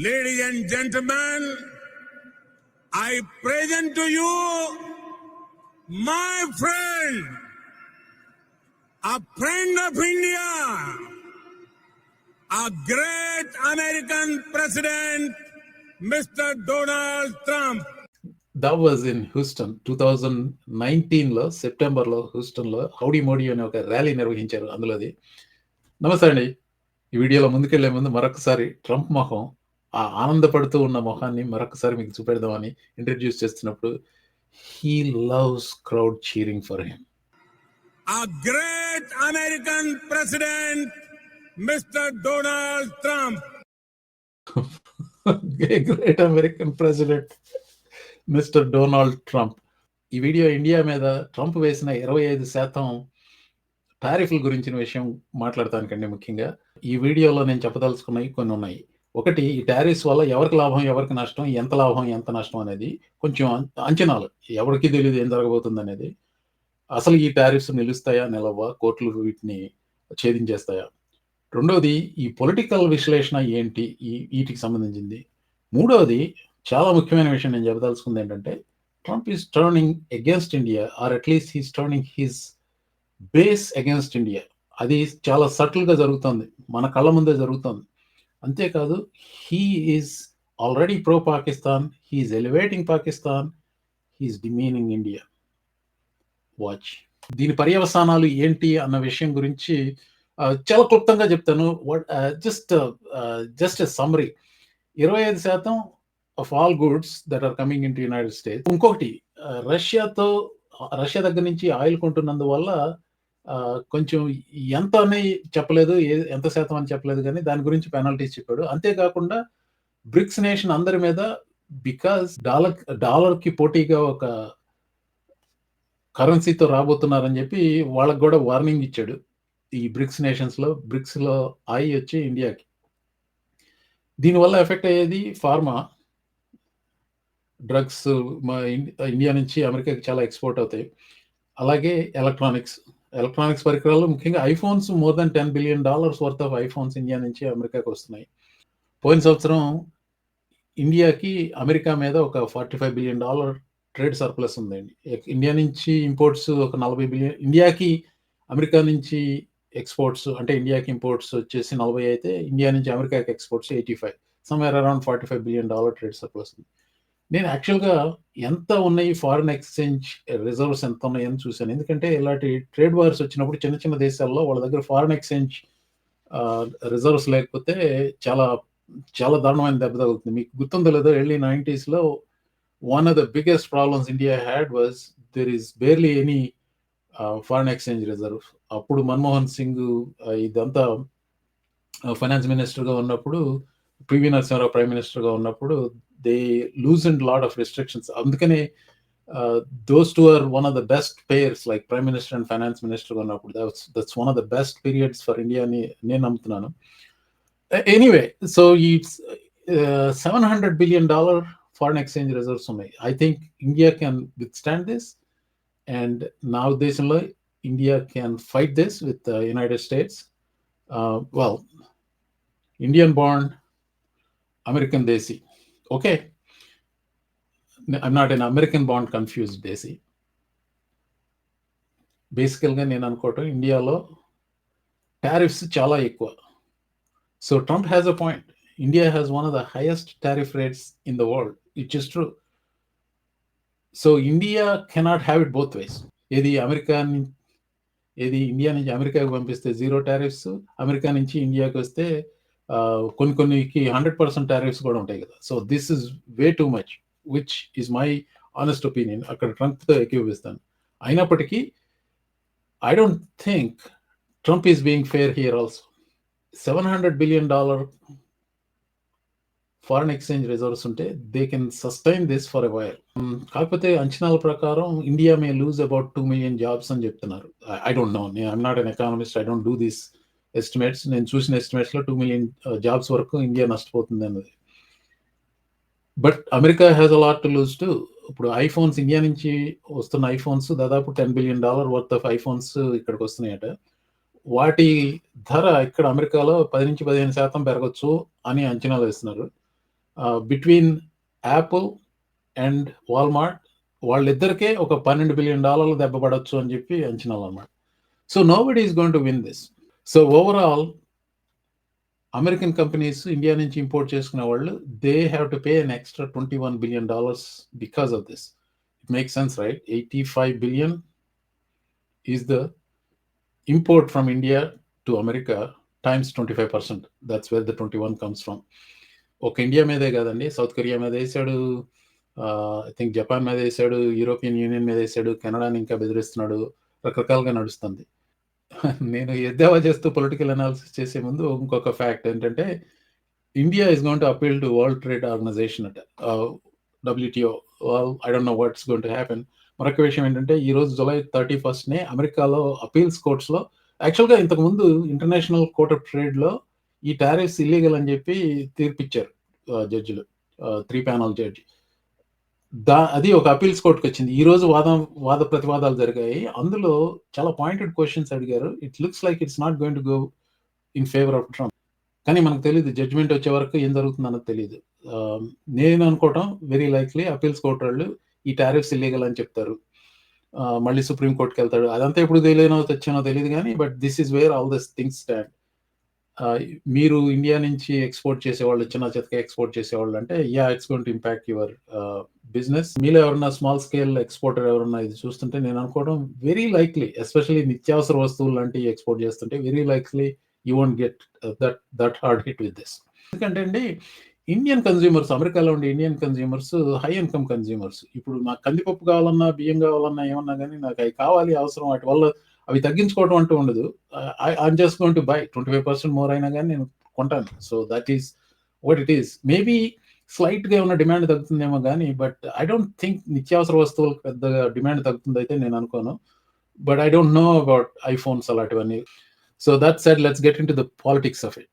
Ladies and gentlemen, I present to you my friend, a friend of India, a great American president, Mr. Donald Trump. That was in Houston 2019లో సెప్టెంబర్లో హ్యూస్టన్లో హౌడీ మోడీ అనే ఒక rally నిర్వహించారు. అందులోది. నమస్తే అండి. ఈ వీడియోలో ముందుకెళ్లే ముందు మరొకసారి ట్రంప్ మొహం, ఆ ఆనందపడుతూ ఉన్న మొహాన్ని మరొకసారి మీకు చూపెడదామని ఇంట్రడ్యూస్ చేస్తున్నప్పుడు, he loves crowd cheering for him. A great American president, Mr. Donald Trump. A great American president, mister Donald Trump. ఈ వీడియో ఇండియా మీద ట్రంప్ వేసిన 25% టారిఫ్ల గురించిన విషయం మాట్లాడటానికండి. ముఖ్యంగా ఈ వీడియోలో నేను చెప్పదలుచుకున్నవి కొన్ని ఉన్నాయి. ఒకటి, ఈ టారిఫ్స్ వల్ల ఎవరికి లాభం, ఎవరికి నష్టం, ఎంత లాభం, ఎంత నష్టం అనేది కొంచెం అంచనాలు. ఎవరికి తెలియదు ఏం జరగబోతుంది అనేది. అసలు ఈ టారిఫ్స్ నిలుస్తాయా, నిలవా, కోర్టులు వీటిని ఛేదించేస్తాయా? రెండోది, ఈ పొలిటికల్ విశ్లేషణ ఏంటి వీటికి సంబంధించింది. మూడోది, చాలా ముఖ్యమైన విషయం నేను చెప్పదలుచుకుంది ఏంటంటే, Trump is turning against India, or at least he's turning his base against India. అది చాలా సటిల్గా జరుగుతుంది, మన కళ్ళ ముందే జరుగుతుంది. అంతేకాదు, he is already pro Pakistan, he's elevating Pakistan, he's demeaning India. Watch. దీని పర్యవసానాలు ఏంటి అన్న విషయం గురించి చాలా క్లుప్తంగా చెప్తాను. Just summary. 25% of all goods that are coming into United States. ఇంకొకటి, రష్యా దగ్గర నుంచి ఆయిల్ కొంటున్నందువల్ల కొంచెం ఎంత అని చెప్పలేదు, ఎంత శాతం అని చెప్పలేదు, కానీ దాని గురించి పెనాల్టీస్ చెప్పాడు. అంతేకాకుండా బ్రిక్స్ నేషన్ అందరి మీద, బికాస్ డాలర్కి పోటీగా ఒక కరెన్సీతో రాబోతున్నారని చెప్పి వాళ్ళకు కూడా వార్నింగ్ ఇచ్చాడు. ఈ బ్రిక్స్లో ఆయి వచ్చి ఇండియాకి. దీనివల్ల ఎఫెక్ట్ అయ్యేది ఫార్మా, డ్రగ్స్ ఇండియా నుంచి అమెరికాకి చాలా ఎక్స్పోర్ట్ అవుతాయి. అలాగే ఎలక్ట్రానిక్స్ పరికరాలు, ముఖ్యంగా iPhones. More than $10 billion worth of iPhones India నుంచి అమెరికాకి వస్తున్నాయి. పోయిన సంవత్సరం ఇండియాకి అమెరికా మీద ఒక $45 billion ట్రేడ్ సర్ప్లస్ ఉందండి. ఇండియా నుంచి ఇంపోర్ట్స్ ఒక 40 బిలియన్, ఇండియాకి అమెరికా నుంచి ఎక్స్పోర్ట్స్, అంటే ఇండియాకి ఇంపోర్ట్స్ వచ్చేసి 40 అయితే, ఇండియా నుంచి అమెరికాకి exports 85, somewhere around $45 billion trade surplus ఉంది. నేను యాక్చువల్గా ఎంత ఉన్నాయి ఫారిన్ ఎక్స్చేంజ్ రిజర్వ్స్ ఎంత ఉన్నాయని చూశాను. ఎందుకంటే ఇలాంటి ట్రేడ్ వార్స్ వచ్చినప్పుడు చిన్న చిన్న దేశాల్లో వాళ్ళ దగ్గర ఫారిన్ ఎక్స్చేంజ్ రిజర్వ్స్ లేకపోతే చాలా చాలా దారుణమైన దెబ్బ తగులుతుంది. మీకు గుర్తుందో లేదో, early 90s one of the biggest problems India had was there is barely any foreign exchange reserve. అప్పుడు మన్మోహన్ సింగ్ ఇదంతా ఫైనాన్స్ మినిస్టర్గా ఉన్నప్పుడు, పివి నరసింహారావు ప్రైమ్ మినిస్టర్గా ఉన్నప్పుడు, they loosened lot of restrictions. అందుకనే those two are one of the best pairs, like prime minister and finance మినిస్టర్గా ఉన్నప్పుడు. That's one of the best periods for India అని నేను నమ్ముతున్నాను. ఎనీవే, సో ఈ $700 billion foreign exchange reserves ఉన్నాయి. I think India can withstand this, and నా ఉద్దేశంలో India can fight this with the United States. Well, Indian born, American desi. Okay, I'm not an American born confused desi. బేసికల్గా నేను అనుకోవటం, ఇండియాలో tariffs చాలా ఎక్కువ. So Trump has a point. India has one of the highest tariff rates in the world, which is true. So India cannot have it both ways. ఏది India నుంచి అమెరికాకి పంపిస్తే 0 టారిఫ్స్, అమెరికా నుంచి ఇండియాకి వస్తే కొన్నికి 100% టారిఫ్స్ కూడా ఉంటాయి కదా. So this is way too much, which is my honest opinion. అక్కడ ట్రంప్తో ఏకీభవిస్తాను. అయినప్పటికీ I don't think Trump is being fair here also. $700 billion foreign exchange reserves ఉంటే they can sustain this for a while. కాకపోతే అంచనాల ప్రకారం India may lose about 2 million jobs అని చెప్తున్నారు. I don't know, I'm not an economist, I don't do these estimates. నేను చూసిన ఎస్టిమేట్స్లో 2 million jobs వరకు ఇండియా నష్టపోతుంది అన్నది. But America has a lot to lose to. ఇప్పుడు ఐఫోన్స్, ఇండియా నుంచి వస్తున్న ఐఫోన్స్ దాదాపు $10 billion వర్త్ ఆఫ్ ఐఫోన్స్ ఇక్కడికి వస్తున్నాయట. వాటి ధర ఇక్కడ అమెరికాలో 10 నుంచి 15% పెరగచ్చు అని అంచనాలు వేస్తున్నారు. బిట్వీన్ యాపిల్ అండ్ వాల్మార్ట్ వాళ్ళిద్దరికే ఒక $12 బిలియన్ దెబ్బ పడవచ్చు అని చెప్పి అంచనాలు అన్నమాట. So nobody is going to win this. So overall American companies India నుంచి ఇంపోర్ట్ చేసుకునే వాళ్ళు they have to pay an extra $21 billion because of this. It makes sense, right? 85 billion is the import from India to America times 25%. That's where the 21 comes from. ఒక India మీదే కాదండి, south Korea మీద వేసాడు, I think Japan మీద వేసాడు, European union మీద వేసాడు, కెనడాని ఇంకా బెదిరిస్తున్నాడు, రకరకాలుగా నడుస్తుంది. నేను ఎద్దేవా చేస్తూ పొలిటికల్ అనాలిసిస్ చేసే ముందు ఇంకొక ఫ్యాక్ట్ ఏంటంటే India is going to appeal to World Trade Organization అట, WTO. I don't know what's going to happen. మరొక విషయం ఏంటంటే ఈ రోజు జూలై 31 అమెరికాలో అపీల్స్ కోర్ట్స్లో, యాక్చువల్గా ఇంతకుముందు ఇంటర్నేషనల్ కోర్ట్ ఆఫ్ ట్రేడ్లో ఈ టారిఫ్స్ ఇల్లీగల్ అని చెప్పి తీర్పిచ్చారు జడ్జిలు, 3 ప్యానల్ జడ్జి. అది ఒక అపీల్స్ కోర్టుకు వచ్చింది. ఈ రోజు వాద ప్రతివాదాలు జరిగాయి. అందులో చాలా పాయింటెడ్ క్వశ్చన్స్ అడిగారు. It looks like it's not going to go in favour of Trump. కానీ మనకు తెలియదు, జడ్జ్మెంట్ వచ్చే వరకు ఏం జరుగుతుంది అన్నది తెలియదు. నేను అనుకోవటం వెరీ లైక్లీ అపీల్స్ కోర్టు వాళ్ళు ఈ టారిఫ్స్ ఇల్లీగల్ అని చెప్తారు, మళ్ళీ సుప్రీంకోర్టుకి వెళ్తాడు. అదంతా ఎప్పుడు తెచ్చానో తెలియదు కానీ but this is where all this things stand. మీరు ఇండియా నుంచి ఎక్స్పోర్ట్ చేసేవాళ్ళు, చిన్న చితక ఎక్స్పోర్ట్ చేసేవాళ్ళు అంటే it's going to impact your business. మీలో ఎవరన్నా స్మాల్ స్కేల్ ఎక్స్పోర్టర్ ఎవరన్నా ఇది చూస్తుంటే నేను అనుకోవడం వెరీ లైక్లీ, ఎస్పెషల్లీ నిత్యావసర వస్తువులు లాంటివి ఎక్స్పోర్ట్ చేస్తుంటే very likely you won't get that hard hit with this. ఎందుకంటే అండి ఇండియన్ కన్జ్యూమర్స్, అమెరికాలో ఉండే Indian consumers high income consumers. ఇప్పుడు నాకు కందిపప్పు కావాలన్నా, బియ్యం కావాలన్నా, ఏమన్నా కానీ నాకు అవి కావాలి, అవసరం, వాటి వల్ల అవి తగ్గించుకోవడం అంటూ ఉండదు. I'm just going to buy 25% more అయినా కానీ నేను కొంటాను. So that is what it is. Maybe స్లైట్గా ఏమైనా డిమాండ్ తగ్గుతుందేమో కానీ బట్ ఐ డోంట్ థింక్ నిత్యావసర వస్తువులకు పెద్దగా డిమాండ్ తగ్గుతుంది అయితే నేను అనుకోను. But I don't know about iPhones అలాంటివన్నీ. So that said let's get into the politics of it.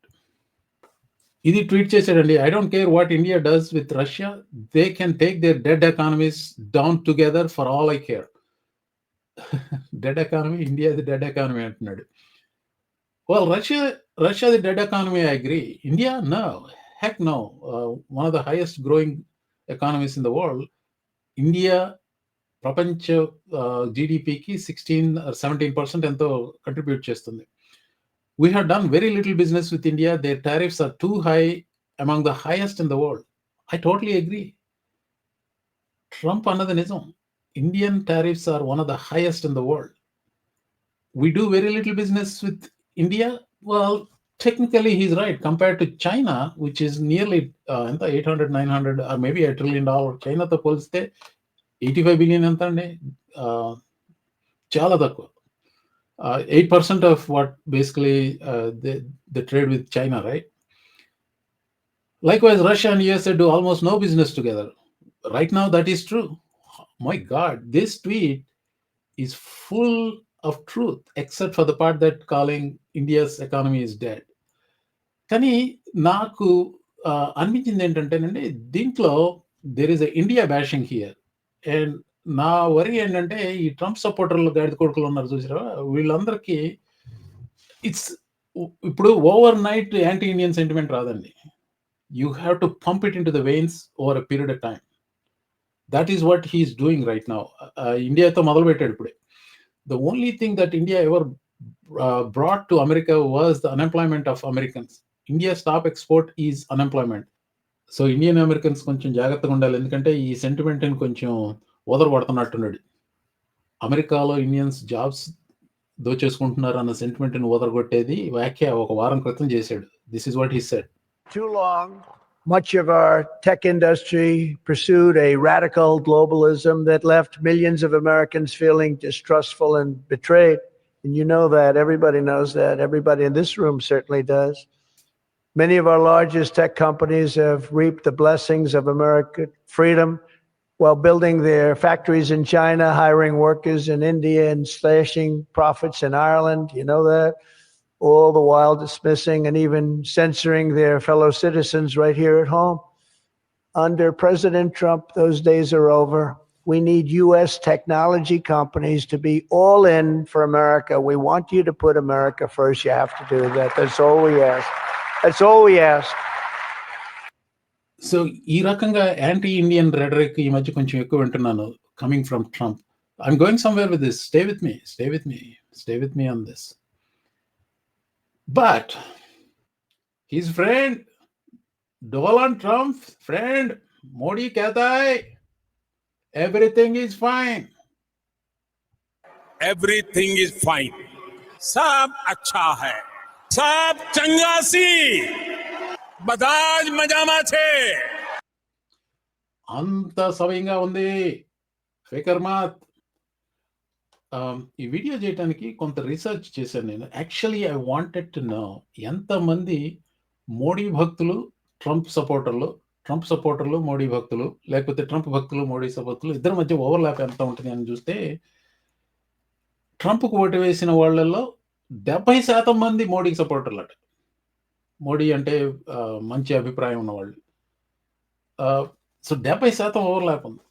ఇది ట్వీట్ చేశాడండి, I don't care what India does with Russia, they can take their dead economies down together for all I care. Dead economy, India the dead economy అంటున్నాడు. Well, Russia the dead economy, I agree. India, no. Heck no. One of the highest growing economies in the world. India, ప్రపంచ జీడిపికి 16 or 17% ఎంతో contribute చేస్తుంది. We have done very little business with India. Their tariffs are too high, among the highest in the world. I totally agree. Trump another nizam. Indian tariffs are one of the highest in the world. We do very little business with India. Well, technically he's right. Compared to China, which is nearly 800, 900 or maybe $1 trillion. China to polste 85 billion anta andi, chala takku. 8% of what basically the trade with China, right? Likewise, Russia and USA do almost no business together. Right now, that is true. My God, this tweet is full of truth, except for the part that calling India's economy is dead. కానీ నాకు అనిపించింది ఏంటంటేనండి, దీంట్లో there is a India bashing here. And నా worry ఏంటంటే ఈ Trump సపోర్టర్లు, గాడిద కొడుకులు ఉన్నారు చూసారా, వీళ్ళందరికీ ఇట్స్ ఇప్పుడు overnight anti Indian sentiment రాదండి. You have to pump it into the veins over a period of time. That is what he is doing right now. ఇండియాతో మొదలు పెట్టాడు ఇప్పుడే. The only thing that India ever brought to America was the unemployment of Americans. India's top export is unemployment. So Indian Americans కొంచెం జాగ్రత్తగా ఉండాలి, ఎందుకంటే ఈ sentiment అని కొంచెం ఓదరపడుతున్నట్టున్నాడు. అమెరికాలో ఇండియన్స్ జాబ్స్ దోచేసుకుంటున్నారు అన్న సెంటిమెంట్ ని ఓదరగొట్టేది వ్యాఖ్య ఒక వారం క్రితం చేశాడు. This is what he said. Too long, much of our tech industry pursued a radical globalism that left millions of Americans feeling distrustful and betrayed. And you know that. Everybody knows that. Everybody in this room certainly does. Many of our largest tech companies have reaped the blessings of American freedom while building their factories in China, hiring workers in India, and slashing profits in Ireland. You know that. All the while dismissing and even censoring their fellow citizens right here at home. Under President Trump, those days are over. We need U.S. technology companies to be all in for America. We want you to put America first. You have to do that. That's all we ask. That's all we ask. So ఈ రకంగా anti Indian rhetoric ఈ మధ్య కొంచెం ఎక్కువ వింటున్నాను coming from Trump. I'm going somewhere with this. Stay with me on this. But his friend Donald Trump friend Modi कहता है everything is fine. Everything is fine, सब अच्छा है, सब चंगासी, बधाज मजामा छे. అంత సవ్యంగా ఉంది, ఫికర్ మాత్. ఈ వీడియో చేయడానికి కొంత రీసెర్చ్ చేశాను నేను. Actually I wanted to know ఎంతమంది మోడీ భక్తులు ట్రంప్ సపోర్టర్లు మోడీ భక్తులు, లేకపోతే ట్రంప్ భక్తులు మోడీ సపోర్టర్లు ఇద్దరి మధ్య ఓవర్లాప్ ఎంత ఉంటుంది అని చూస్తే ట్రంప్కు ఓటు వేసిన వాళ్ళల్లో 70% మంది మోడీకి సపోర్టర్లు అట. మోడీ అంటే మంచి అభిప్రాయం ఉన్నవాళ్ళు. సో 70% ఓవర్లాప్ ఉంది.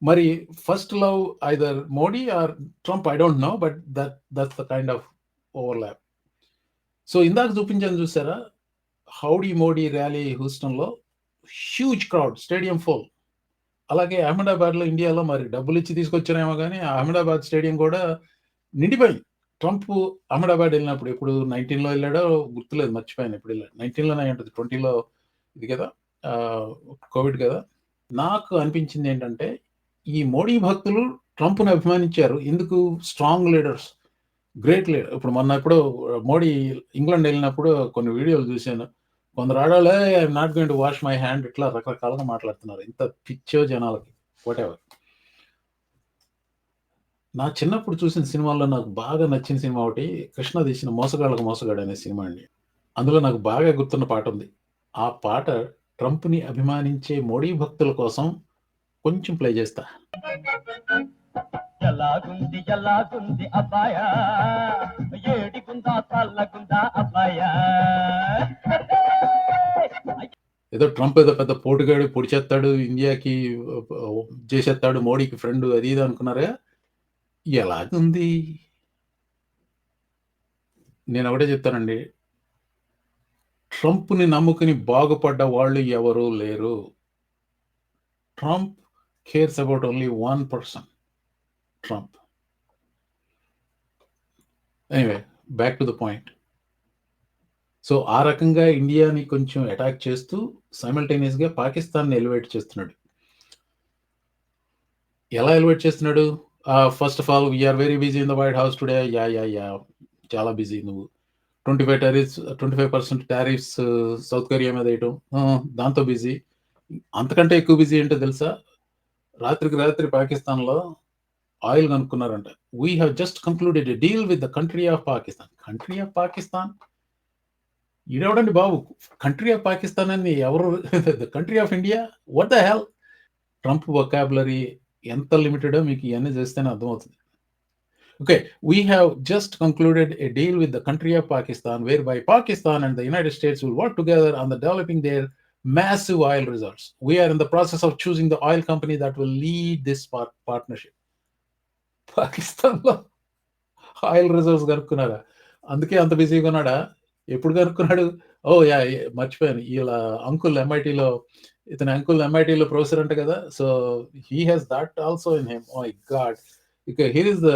మరి first love either Modi or Trump, I don't know, but that's the kind of overlap. So ఇందాక చూపించాను చూసారా, హౌడీ మోడీ ర్యాలీ హ్యూస్టన్లో హ్యూజ్ క్రౌడ్, స్టేడియం ఫుల్. అలాగే అహ్మదాబాద్లో, ఇండియాలో మరి డబ్బులు ఇచ్చి తీసుకొచ్చారేమో కానీ అహ్మదాబాద్ స్టేడియం కూడా నిండిపోయింది. ట్రంప్ అహ్మదాబాద్ వెళ్ళినప్పుడు, ఇప్పుడు 19లో వెళ్ళాడో గుర్తులేదు, మర్చిపోయాను ఎప్పుడు వెళ్ళాడు. 19లోనే ఉంటుంది, 20లో ఇది కదా కోవిడ్ కదా. నాకు అనిపించింది ఏంటంటే ఈ మోడీ భక్తులు ట్రంప్ను అభిమానించారు. ఎందుకు? Strong leaders, great leader. ఇప్పుడు మొన్న ఎప్పుడో మోడీ ఇంగ్లాండ్ వెళ్ళినప్పుడు కొన్ని వీడియోలు చూశాను. కొందరు ఆడవాళ్ళే I'm not going to wash my hand, ఇట్లా రకరకాలుగా మాట్లాడుతున్నారు. ఇంత పిచ్చో జనాలకి, వాట్ ఎవర్. నా చిన్నప్పుడు చూసిన సినిమాల్లో నాకు బాగా నచ్చిన సినిమా ఒకటి, కృష్ణ తీసిన మోసగాళ్ళకు మోసగాడు అనే సినిమా అండి. అందులో నాకు బాగా గుర్తున్న పాట ఉంది. ఆ పాట ట్రంప్ని అభిమానించే మోడీ భక్తుల కోసం కొంచెం ప్లే చేస్తా. ఎలాగుంది అబ్బాయా, ఏడిగుందా చల్లగుందా అబ్బాయా. ఏదో ట్రంప్ ఏదో పెద్ద పోటుగాడు, పొడి చేస్తాడు, ఇండియాకి చేసేస్తాడు, మోడీకి ఫ్రెండ్, అది ఇది అనుకున్నారా? ఎలాగుంది? నేను ఒకటే చెప్తానండి, ట్రంప్ని నమ్ముకుని బాగుపడ్డ వాళ్ళు ఎవరూ లేరు. Trump cares about only 1%. Trump. Anyway, back to the point. So ఆ రకంగా ఇండియాని కొంచెం అటాక్ చేస్తూ సైమల్టేనియస్గా పాకిస్తాన్ని ఎలివేట్ చేస్తున్నాడు. ఎలా ఎలివేట్ చేస్తున్నాడు? First of all, we're very busy in the White House today. Yeah చాలా బిజీ. నువ్వు 25% టారిఫ్స్ సౌత్ కొరియా మీద వేయటం, దాంతో బిజీ. అంతకంటే ఎక్కువ బిజీ ఏంటో తెలుసా? రాత్రికి రాత్రి పాకిస్తాన్లో ఆయిల్ కనుక్కున్నారంట. We have just concluded a deal with the country of Pakistan. Country of Pakistan ఇడెవడండి బాబు? కంట్రీ ఆఫ్ పాకిస్తాన్ అని ఎవరు? The country of India? What the hell? Trump vocabulary ఎంత లిమిటెడో మీకు ఇవన్నీ చేస్తేనే అర్థమవుతుంది. Okay, we have just concluded a deal with the country of Pakistan, whereby Pakistan and the United States will work together on the developing their massive oil reserves. We are in the process of choosing the oil company that will lead this partnership. పాకిస్తాన్లో oil reserves కనుక్కున్నారా? అందుకే అంత బిజీగా ఉన్నాడా? ఎప్పుడు కనుక్కున్నాడు? ఓ yeah, మర్చిపోయాను, ఇలా uncle ఎంఐటీలో, ఇతని uncle ఎంఐటీలో professor అంట కదా. So he has that also in him. Oh my God. ఇక here is the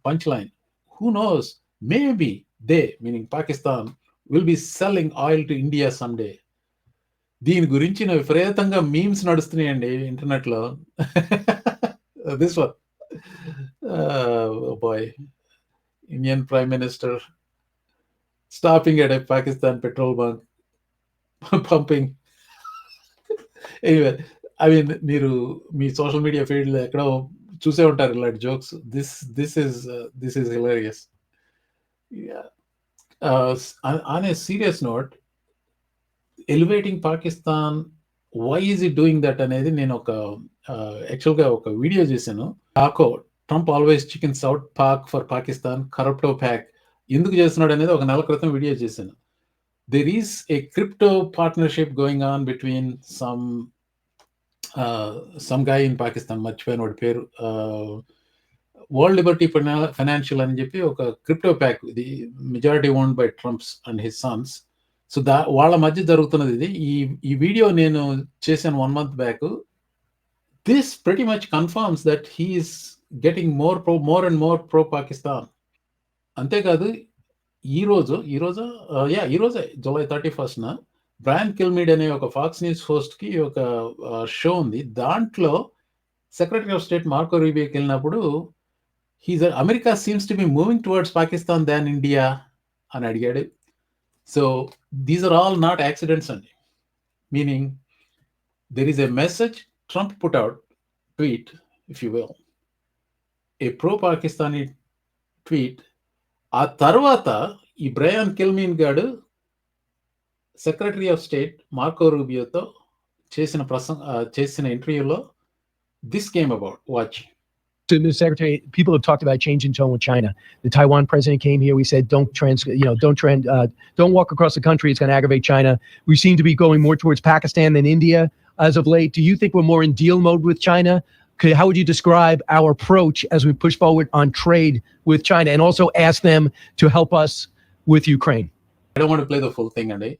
punchline. Who knows? Maybe they, meaning Pakistan, will be selling oil to India someday. దీని గురించి విపరీతంగా memes నడుస్తున్నాయండి ఇంటర్నెట్లో. This one, boy, Indian prime minister stopping at a Pakistan petrol bunk pumping. Anyway, I mean, మీరు మీ social media ఫీల్డ్లో ఎక్కడో చూసే ఉంటారు ఇలాంటి jokes. This is hilarious. On a serious note, elevating Pakistan, why is it doing that అనేది నేను యాక్చువల్గా ఒక వీడియో చేశాను. పాకో, Trump always chickens out Pak for Pakistan, కరప్టో ప్యాక్ ఎందుకు చేస్తున్నాడు అనేది ఒక నెల క్రితం వీడియో చేశాను. There is a crypto partnership going on between some guy in Pakistan, మర్చిపోయిన వాడి పేరు, వరల్డ్ లిబర్టీ ఫైనాన్షియల్ అని చెప్పి ఒక క్రిప్టో ప్యాక్, ఇది majority owned by Trump's and his Sons. So వాళ్ళ మధ్య జరుగుతున్నది ఇది. ఈ వీడియో నేను చేశాను 1 month back. This pretty much confirms that he is getting more and more pro Pakistan. అంతేకాదు ఈరోజే జూలై 31st బ్రయాన్ కిల్మీడ్ అనే ఒక ఫాక్స్ న్యూస్ హోస్ట్కి ఒక షో ఉంది. దాంట్లో సెక్రటరీ ఆఫ్ స్టేట్ మార్కో రూబియోకి వెళ్ళినప్పుడు America seems to be moving towards Pakistan than India అని అడిగాడు. So these are all not accidents అండి. Meaning there is a message Trump put out tweet, if you will, a pro Pakistani tweet. ఆ తర్వాత ఈ Brian Kilmeade గాడు secretary of state Marco రూబియోతో చేసిన ఇంటర్వ్యూలో this came about. Watch. To the secretary, people have talked about change in tone with China. The Taiwan president came here. We said, don't walk across the country. It's going to aggravate China. We seem to be going more towards Pakistan than India as of late. Do you think we're more in deal mode with China? How would you describe our approach as we push forward on trade with China, and also ask them to help us with Ukraine? I don't want to play the full thing, Andy.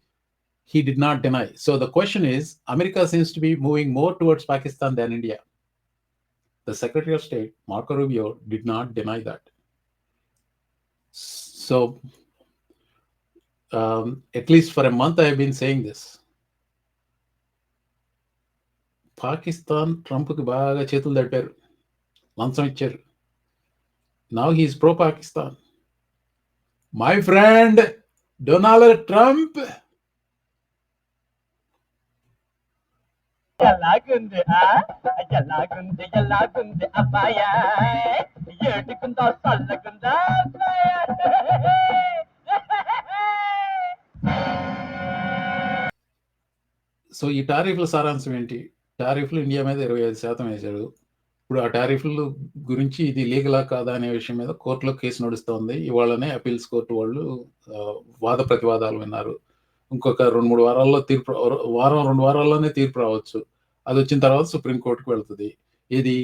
He did not deny. So the question is, America seems to be moving more towards Pakistan than India. The Secretary of State, Marco Rubio, did not deny that. So, at least for a month, I have been saying this. Pakistan ట్రంప్కి బాగా చేతులు తట్టారు, లంచం ఇచ్చారు. Now he's pro Pakistan. My friend Donald Trump. ఎలాగుంది అబ్బాయ, ఏడుకుందా చల్లగుందా అబ్బాయ. So ఈ టారిఫ్ల సారాంశం ఏంటి? టారిఫ్లు ఇండియా మీద 25% వేశాడు. ఇప్పుడు ఆ టారిఫ్ల గురించి ఇది లీగలా కాదా అనే విషయం మీద కోర్టులో కేసు నడుస్తోంది. ఇవాళనే అపీల్స్ కోర్టు వాళ్ళు వాద ప్రతివాదాలు విన్నారు. ఇంకొక 2-3 వారాల్లో వారం 2 వారాల్లోనే తీర్పు రావచ్చు. అది వచ్చిన తర్వాత సుప్రీంకోర్టుకు వెళ్తుంది. ఇది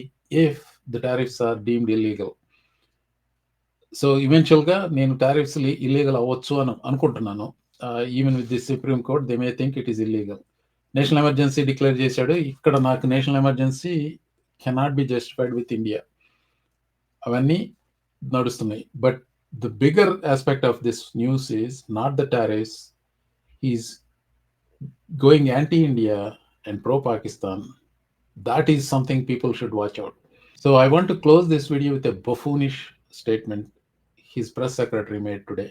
if the tariffs are deemed illegal. So ఈవెన్చువల్గా నేను టారిఫ్స్ ఇల్లీగల్ అవ్వచ్చు అని అనుకుంటున్నాను. Even with the Supreme Court they may think it is illegal. National emergency declare చేశాడు. ఇక్కడ నాకు national emergency cannot be justified with India. అవన్నీ నడుస్తున్నాయి. But the bigger aspect of this news is not the tariffs. Is going anti India and pro Pakistan. That is something people should watch out. So I want to close this video with a buffoonish statement his press secretary made today.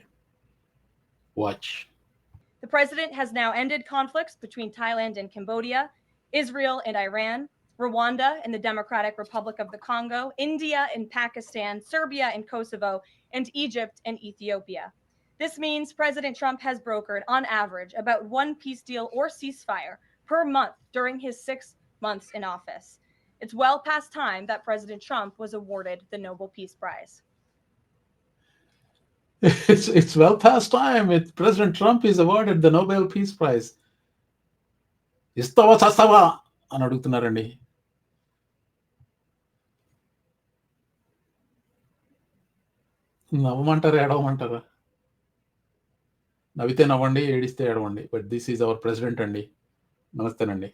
Watch. The president has now ended conflicts between Thailand and Cambodia, Israel and Iran, Rwanda and the Democratic Republic of the Congo, India and Pakistan, Serbia and Kosovo, and Egypt and Ethiopia. This means President Trump has brokered, on average, about one peace deal or ceasefire per month during his 6 months in office. It's well past time that President Trump was awarded the Nobel Peace Prize. It's well past time. President Trump is awarded the Nobel Peace Prize. ఇస్తావా చస్తావా అని అడుగుతున్నారండి. నవ్వమంటారా ఏడవమంటారా? నవ్వితే నవ్వండి, ఏడిస్తే ఏడవండి. But this is our president అండి. నమస్తేనండి.